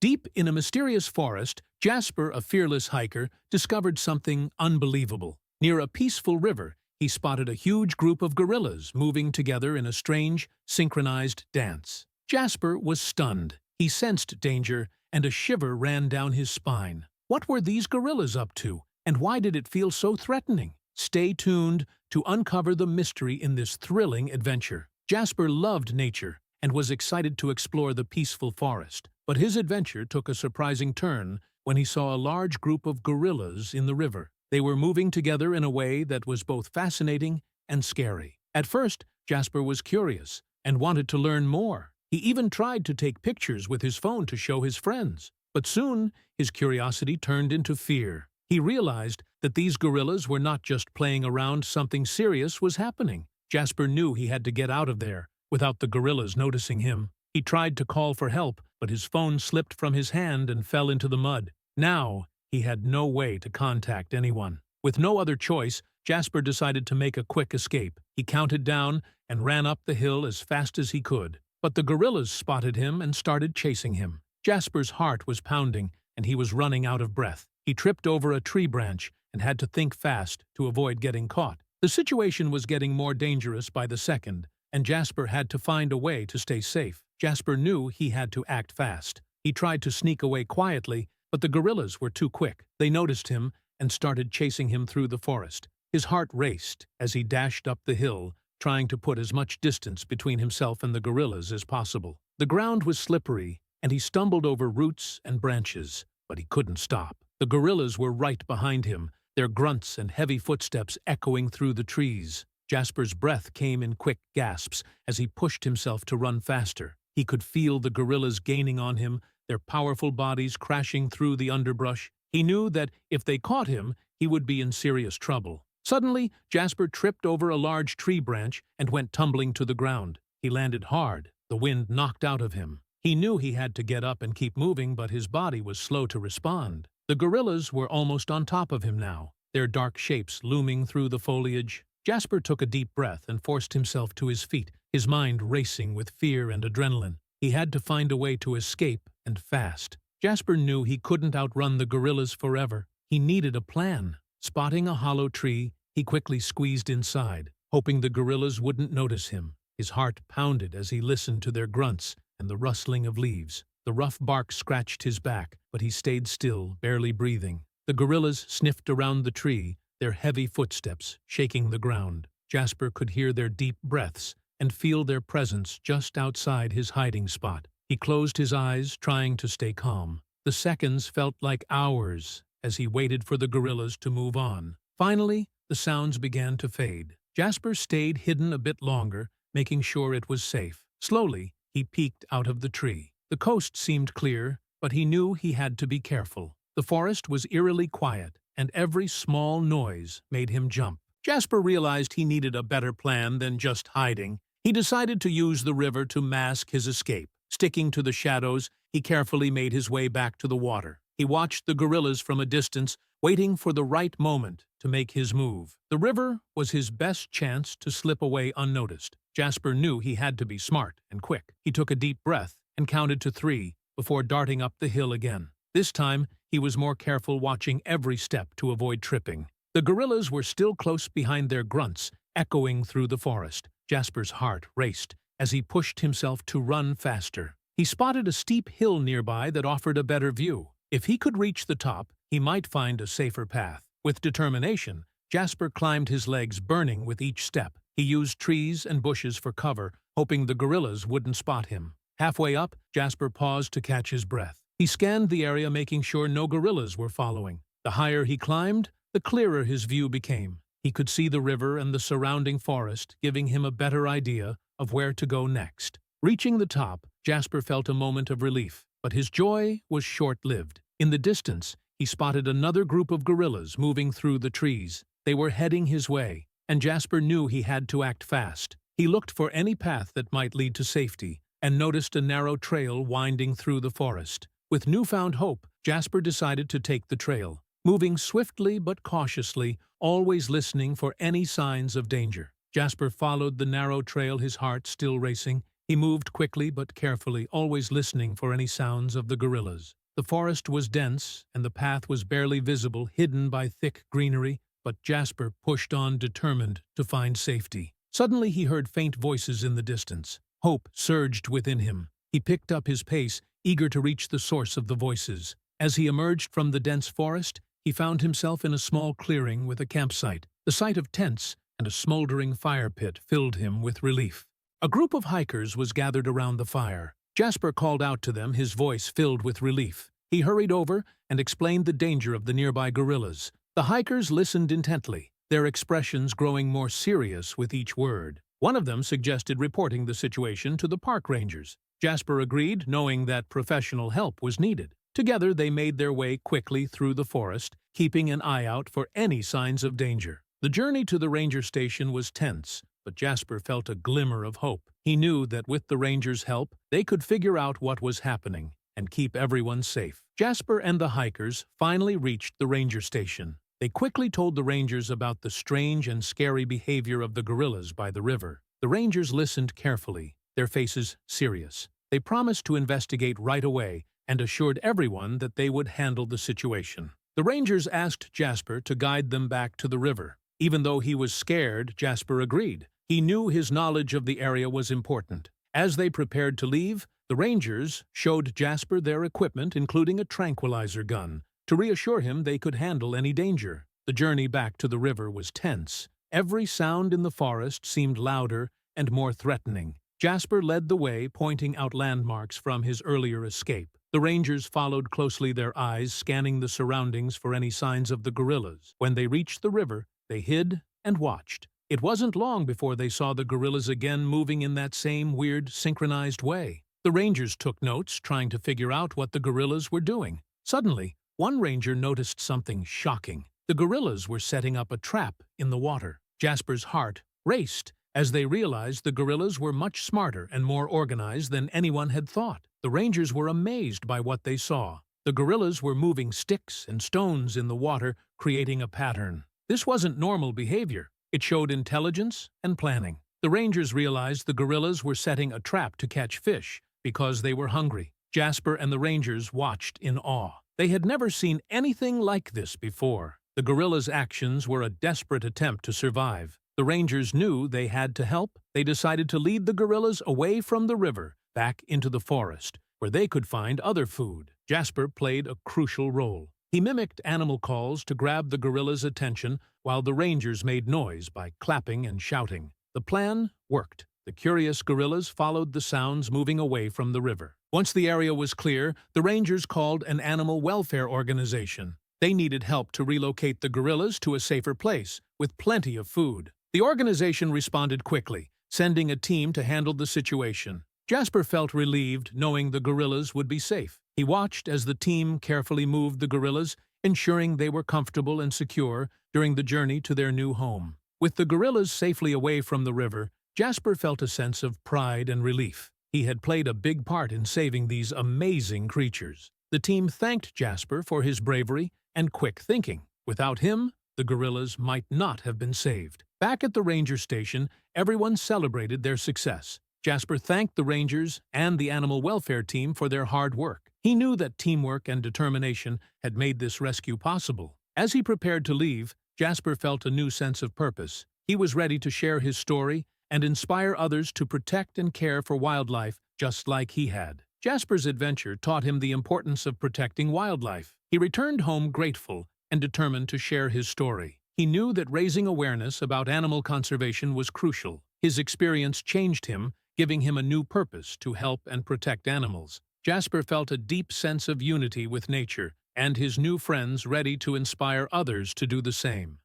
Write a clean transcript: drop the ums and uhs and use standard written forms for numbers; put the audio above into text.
Deep in a mysterious forest, Jasper, a fearless hiker, discovered something unbelievable. Near a peaceful river, he spotted a huge group of gorillas moving together in a strange, synchronized dance. Jasper was stunned. He sensed danger, and a shiver ran down his spine. What were these gorillas up to, and why did it feel so threatening? Stay tuned to uncover the mystery in this thrilling adventure. Jasper loved nature and was excited to explore the peaceful forest. But his adventure took a surprising turn when he saw a large group of gorillas in the river. They were moving together in a way that was both fascinating and scary. At first, Jasper was curious and wanted to learn more. He even tried to take pictures with his phone to show his friends. But soon, his curiosity turned into fear. He realized that these gorillas were not just playing around, something serious was happening. Jasper knew he had to get out of there without the gorillas noticing him. He tried to call for help, but his phone slipped from his hand and fell into the mud. Now, he had no way to contact anyone. With no other choice, Jasper decided to make a quick escape. He counted down and ran up the hill as fast as he could. But the gorillas spotted him and started chasing him. Jasper's heart was pounding, and he was running out of breath. He tripped over a tree branch and had to think fast to avoid getting caught. The situation was getting more dangerous by the second, and Jasper had to find a way to stay safe. Jasper knew he had to act fast. He tried to sneak away quietly, but the gorillas were too quick. They noticed him and started chasing him through the forest. His heart raced as he dashed up the hill, trying to put as much distance between himself and the gorillas as possible. The ground was slippery, and he stumbled over roots and branches, but he couldn't stop. The gorillas were right behind him, their grunts and heavy footsteps echoing through the trees. Jasper's breath came in quick gasps as he pushed himself to run faster. He could feel the gorillas gaining on him, their powerful bodies crashing through the underbrush. He knew that if they caught him, he would be in serious trouble. Suddenly, Jasper tripped over a large tree branch and went tumbling to the ground. He landed hard, the wind knocked out of him. He knew he had to get up and keep moving, but his body was slow to respond. The gorillas were almost on top of him now, their dark shapes looming through the foliage. Jasper took a deep breath and forced himself to his feet, his mind racing with fear and adrenaline. He had to find a way to escape, and fast. Jasper knew he couldn't outrun the gorillas forever. He needed a plan. Spotting a hollow tree, he quickly squeezed inside, hoping the gorillas wouldn't notice him. His heart pounded as he listened to their grunts and the rustling of leaves. The rough bark scratched his back, but he stayed still, barely breathing. The gorillas sniffed around the tree, their heavy footsteps shaking the ground. Jasper could hear their deep breaths and feel their presence just outside his hiding spot. He closed his eyes, trying to stay calm. The seconds felt like hours as he waited for the gorillas to move on. Finally, the sounds began to fade. Jasper stayed hidden a bit longer, making sure it was safe. Slowly, he peeked out of the tree. The coast seemed clear, but he knew he had to be careful. The forest was eerily quiet, and every small noise made him jump. Jasper realized he needed a better plan than just hiding. He decided to use the river to mask his escape. Sticking to the shadows, he carefully made his way back to the water. He watched the gorillas from a distance, waiting for the right moment to make his move. The river was his best chance to slip away unnoticed. Jasper knew he had to be smart and quick. He took a deep breath and counted to 3 before darting up the hill again. This time, he was more careful, watching every step to avoid tripping. The gorillas were still close behind, their grunts echoing through the forest. Jasper's heart raced as he pushed himself to run faster. He spotted a steep hill nearby that offered a better view. If he could reach the top, he might find a safer path. With determination, Jasper climbed, his legs burning with each step. He used trees and bushes for cover, hoping the gorillas wouldn't spot him. Halfway up, Jasper paused to catch his breath. He scanned the area, making sure no gorillas were following. The higher he climbed, the clearer his view became. He could see the river and the surrounding forest, giving him a better idea of where to go next. Reaching the top, Jasper felt a moment of relief, but his joy was short-lived. In the distance, he spotted another group of gorillas moving through the trees. They were heading his way, and Jasper knew he had to act fast. He looked for any path that might lead to safety, and noticed a narrow trail winding through the forest. With newfound hope, Jasper decided to take the trail, moving swiftly but cautiously, always listening for any signs of danger. Jasper followed the narrow trail, his heart still racing. He moved quickly but carefully, always listening for any sounds of the gorillas. The forest was dense, and the path was barely visible, hidden by thick greenery, but Jasper pushed on, determined to find safety. Suddenly he heard faint voices in the distance. Hope surged within him. He picked up his pace, eager to reach the source of the voices. As he emerged from the dense forest, he found himself in a small clearing with a campsite. The sight of tents and a smoldering fire pit filled him with relief. A group of hikers was gathered around the fire. Jasper called out to them, his voice filled with relief. He hurried over and explained the danger of the nearby gorillas. The hikers listened intently, their expressions growing more serious with each word. One of them suggested reporting the situation to the park rangers. Jasper agreed, knowing that professional help was needed. Together they made their way quickly through the forest, keeping an eye out for any signs of danger. The journey to the ranger station was tense, but Jasper felt a glimmer of hope. He knew that with the rangers' help, they could figure out what was happening and keep everyone safe. Jasper and the hikers finally reached the ranger station. They quickly told the rangers about the strange and scary behavior of the gorillas by the river. The rangers listened carefully, their faces serious. They promised to investigate right away and assured everyone that they would handle the situation. The rangers asked Jasper to guide them back to the river. Even though he was scared, Jasper agreed. He knew his knowledge of the area was important. As they prepared to leave, the rangers showed Jasper their equipment, including a tranquilizer gun, to reassure him they could handle any danger. The journey back to the river was tense. Every sound in the forest seemed louder and more threatening. Jasper led the way, pointing out landmarks from his earlier escape. The rangers followed closely, their eyes scanning the surroundings for any signs of the gorillas. When they reached the river, they hid and watched. It wasn't long before they saw the gorillas again, moving in that same weird, synchronized way. The rangers took notes, trying to figure out what the gorillas were doing. Suddenly, one ranger noticed something shocking. The gorillas were setting up a trap in the water. Jasper's heart raced as they realized the gorillas were much smarter and more organized than anyone had thought. The rangers were amazed by what they saw. The gorillas were moving sticks and stones in the water, creating a pattern. This wasn't normal behavior. It showed intelligence and planning. The rangers realized the gorillas were setting a trap to catch fish because they were hungry. Jasper and the rangers watched in awe. They had never seen anything like this before. The gorillas' actions were a desperate attempt to survive. The rangers knew they had to help. They decided to lead the gorillas away from the river, back into the forest, where they could find other food. Jasper played a crucial role. He mimicked animal calls to grab the gorillas' attention, while the rangers made noise by clapping and shouting. The plan worked. The curious gorillas followed the sounds, moving away from the river. Once the area was clear, the rangers called an animal welfare organization. They needed help to relocate the gorillas to a safer place, with plenty of food. The organization responded quickly, sending a team to handle the situation. Jasper felt relieved knowing the gorillas would be safe. He watched as the team carefully moved the gorillas, ensuring they were comfortable and secure during the journey to their new home. With the gorillas safely away from the river, Jasper felt a sense of pride and relief. He had played a big part in saving these amazing creatures. The team thanked Jasper for his bravery and quick thinking. Without him, the gorillas might not have been saved. Back at the ranger station, everyone celebrated their success. Jasper thanked the rangers and the animal welfare team for their hard work. He knew that teamwork and determination had made this rescue possible. As he prepared to leave, Jasper felt a new sense of purpose. He was ready to share his story and inspire others to protect and care for wildlife just like he had. Jasper's adventure taught him the importance of protecting wildlife. He returned home grateful and determined to share his story. He knew that raising awareness about animal conservation was crucial. His experience changed him, giving him a new purpose to help and protect animals. Jasper felt a deep sense of unity with nature and his new friends, ready to inspire others to do the same.